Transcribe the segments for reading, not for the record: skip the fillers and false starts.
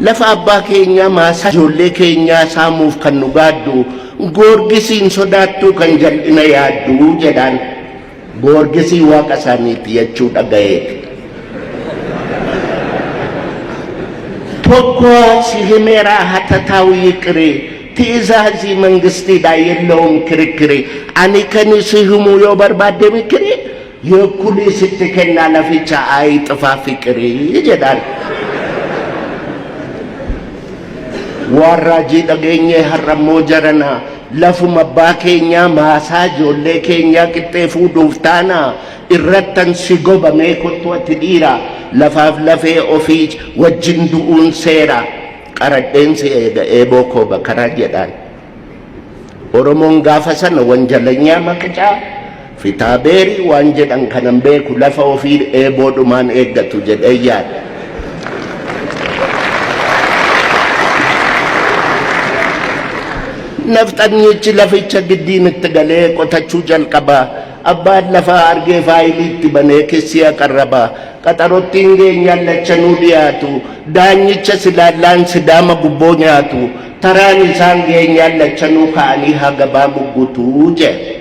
lafa abbaa keenya maasaa ijoollee keenyaa saamuuf kan nu gaaddu goorgisiin sodaattuu kan jal'ina yaaddu jedhaan goorgisii waaqa isaaniiti jechuu dhaga'eeti. tokko si himeeraa hatattaa'u yiqiree ትእዛዝ መንግስቲዳ የለውም ክርክሬ አኒ ከኒስ ህሙ ዮ በርባደ ምክሬ የኩሊ ስትከና ለፍቻ አይጥፋ ፍቅሬ ይጀዳል ዋራጂ ደገኘ ሐረሞ ጀረና ለፉ መባኬኛ ማሳጆ ለኬኛ ቅጤፉ ዱፍታና ኢረተን ሲጎበሜ ኮቶት ዲራ ለፋፍ ለፌ ኦፊጅ ወጅንዱኡን ሴራ Karaddensi eeboo koo bakara jedhaan Oromoon gaafa sana wanjalanyaa maqicaa fitaabeerii waan jedhan kanan beeku lafa ofii eeboodhumaan eeggatu jedhee yaada. Nafxanyichi laficha giddiin itti galee qotachuu jalqabaa abbaan lafaa argee faayiliitti banee kessiya qarrabaa qaxarottiin geenyaan lachanuu dhiyaatu daanyicha silaallaan sidaama gubboo nyaatu taraan isaan geenyaan lachanuu ka'anii hagabaa muggutuu jedhe.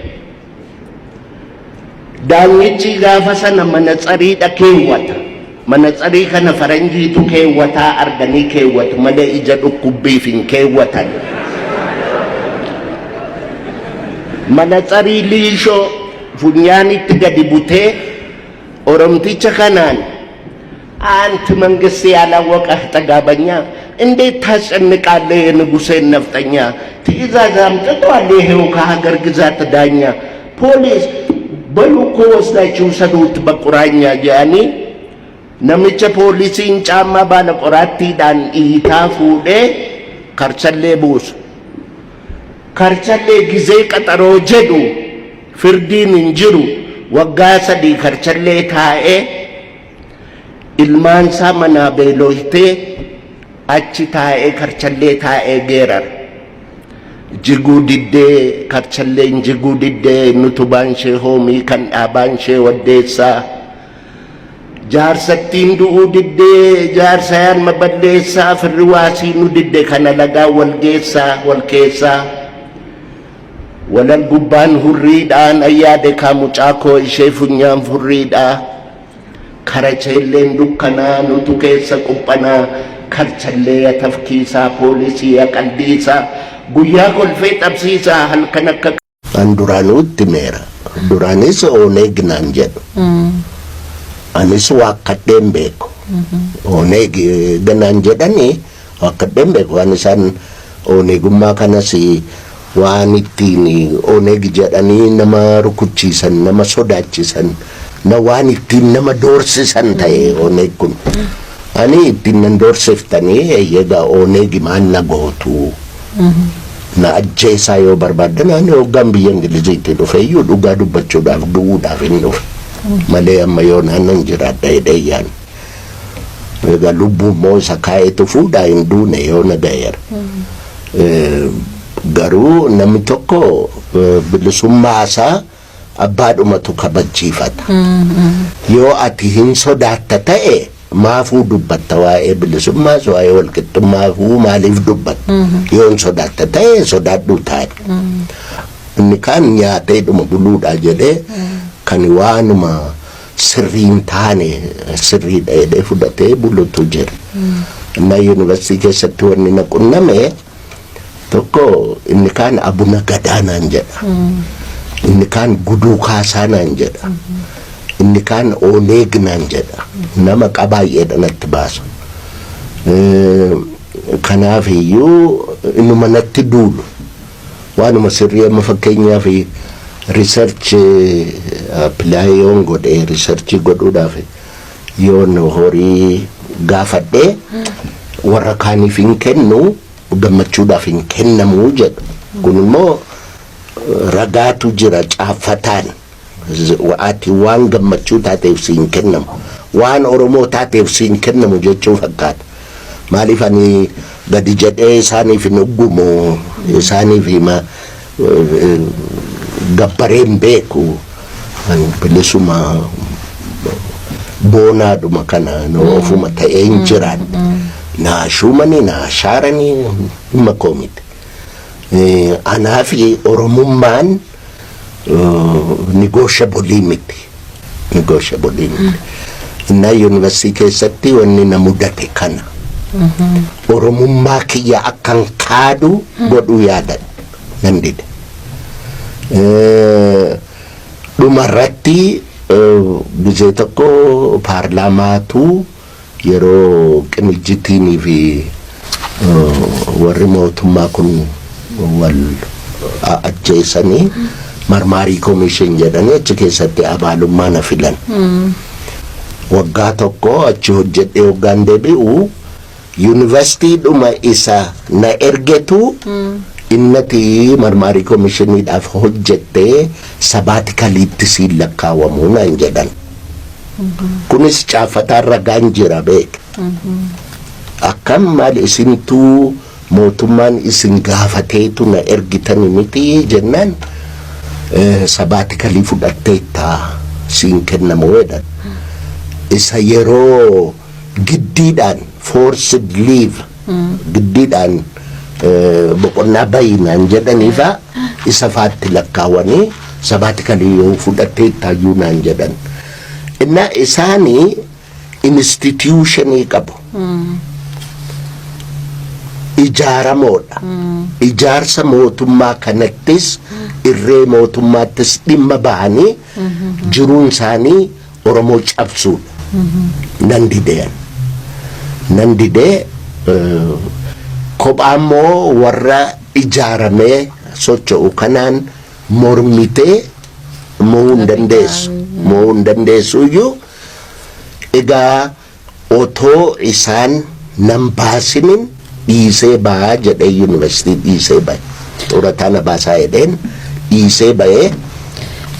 Daanyichi gaafa sana manatsariidha keewwata. Manatsarii kana faranjiitu keewwataa arganii keewwatu malee ija dhukkubbiif hin keewwatan. Manatsarii liishoo funyaanitti gadi butee Oromticha kanaan anti መንግስት ያላወቀህ ጠጋበኛ እንዴት ታስጨንቃለህ የንጉሴን ነፍጠኛ ትእዛዝ አምጥቷል ይሄው ከሀገር ግዛት ዳኛ ፖሊስ በሉኮ ወስዳችሁ ሰዱት በቁራኛ ጃኒ ነምቸ ፖሊሲን ጫማ ባለ ቆራቲዳን ኢታ ፉዴ ከርቸሌ ቡስ ከርቸሌ ጊዜ ቀጠሮ ጀዱ ፍርዲን እንጅሩ ወጋሰዲ ከርቸሌ ታኤ ኢልማንሳ መናቤሎይቴ አቺ ታኤ ከርቸሌ ታኤ ጌረር ጅጉ ዲዴ ከርቸሌን ጅጉ ዲዴ ኑቱባንሼ ሆሚ ከንዳባንሼ ወዴሳ ጃርሰቲን ዱኡ ዲዴ ጃርሳያን መበሌሳ ፍሪዋሲኑ ዲዴ ከነለጋ ወልጌሳ ወልኬሳ Walang guban hurriidhaan ayyaade kaamucaakoo ishee funyaan furriidhaa karachelleen dukkanaa nutu keessa quphanaa karchallee atafkiisaa poolisii aqaldiisaa guyyaa kolfee xabsiisaa halkan akka an duraanuutti meera duraanis oneeg naan jedhu anis waakkadheen beeku oneeg ganaan jedhanii waakkadheen beeku waan isaan oneegummaa kanas waan ittiin oneeg jedhanii nama rukuchiisan nama sodaachisan na waan ittiin nama doorsisan ta'e oneeg kun ani ittiin nan doorsiftanii eegaa oneeg maan na gootu na ajjeesaa yoo barbaadan ani hoggaan biyya Ingiliziitti dhufeeyyuu dhugaa dubbachuudhaaf du'uudhaaf hin dhufe malee amma yoo naannan jiraadha hidheeyyaan eegaa lubbuun moo isa kaa'etu fuudhaa hin duune yoo na ga'eera garuu namni tokko bilisummaasaa abbaadhumatu kabachiifata yoo ati hin sodaatta ta'e maafuu dubbatta waa'ee bilisummaas waa'ee walqixxummaafuu maaliif dubbatta yoo hin sodaatta ta'e sodaadhuu taate inni kaan nyaateedhuma buluudhaa jedhee kan waanuma sirriin taane sirriidha jedhee fudhatee bulutu jira amma yuunivarsiitii keessatti wanni na qunname tokko inni kaan abuna gadaanaan jedha inni kaan guduu kaasaanaan jedha inni kaan oneegnaan jedha nama qabaay'eedha natti baasu kanaaf iyyuu innuma natti duulu waanuma sirrii amma fakkeenyaaf research apply yoon godhe research godhuudhaaf yoon horii gaafadhe warra kaaniif hin kennu gammachuudhaaf hin kennamu jedhu kun immoo ragaatu jira caaffataan ati waan gammachuu taateef si hin kennamu waan Oromoo taateef si hin kennamu jechuu fakkaata maaliif ani gadi jedhee isaaniif hin ugumu isaaniif hima gabbareen beeku bilisuma boonaadhuma kana ofuma ta'ee hin jiraan na shumani na sharani makomit anafi oromumman negotiable limit na university keessatti wanni na mudate kana oromummaa kiyya akkan kaadu godhu yaadan nan dide dhumarratti biyya tokko paarlaamaatu yeroo qinijjiitii fi warri mootummaa kun wal ajjeesanii marmaarii komishin jedhanii achi keessatti abaalummaa na filan waggaa tokko achi hojjedhee waggaan deebi'u universitii dhuma isa na ergetu innati marmaarii komishiniidhaaf hojjettee sabaatikaliitti siin lakkaawamuu naan jedhan kunis caafataan ragaan jira beek akkam maal isintuu mootummaan isin gaafateetu na ergitani miti jennaan sabaatikali fudhatteetta siin kennamu jedhan isa yeroo giddiidhaan forced leave giddiidhaan boqonnaa bayinaan jedhaniifa isa faatti lakkaawanii sabaatikali yoo fudhatteettaayyuu naan jedhan inna isaanii institutionii qabu ijaaramoodha ijaarsa mootummaa kanattis irree mootummaattis dhimma bahanii jiruun isaanii oromoo cabsuudha nan didee kophaammoo warra ijaaramee socho'u kanaan mormitee mo'uu hin dandeessuyyuu egaa otoo isaan nan baasinin dhiisee ba'aa jedhee yuunivarsiitii dhiisee ba'e xurataan baasaa jedheen dhiisee ba'ee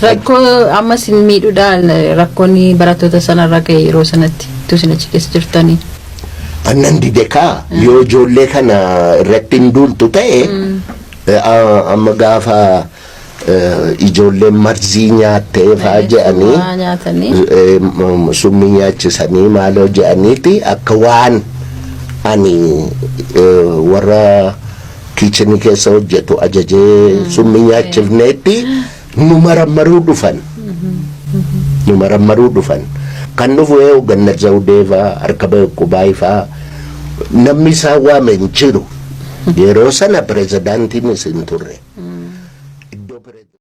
rakkoo ammas hin miidhuudhaan rakkoonni barattoota sanarra ga'e yeroo sanatti tusin achi keessa jirtanii annan dide kaa yoo ijoollee kana irratti hin duultu ta'e amma gaafa ijoolleen marzii nyaattee faa jedhanii summii nyaachisanii maaloo jedhaniiti akka waan ani warra kiichinii keessa hojjetu ajajee summii nyaachifneetti nu marammaruu dhufan kan dhufu ganna zawdeefaa harka beekubaayifaa namni isaa waame hin jiru yeroo sana pirezidaantiin isin turre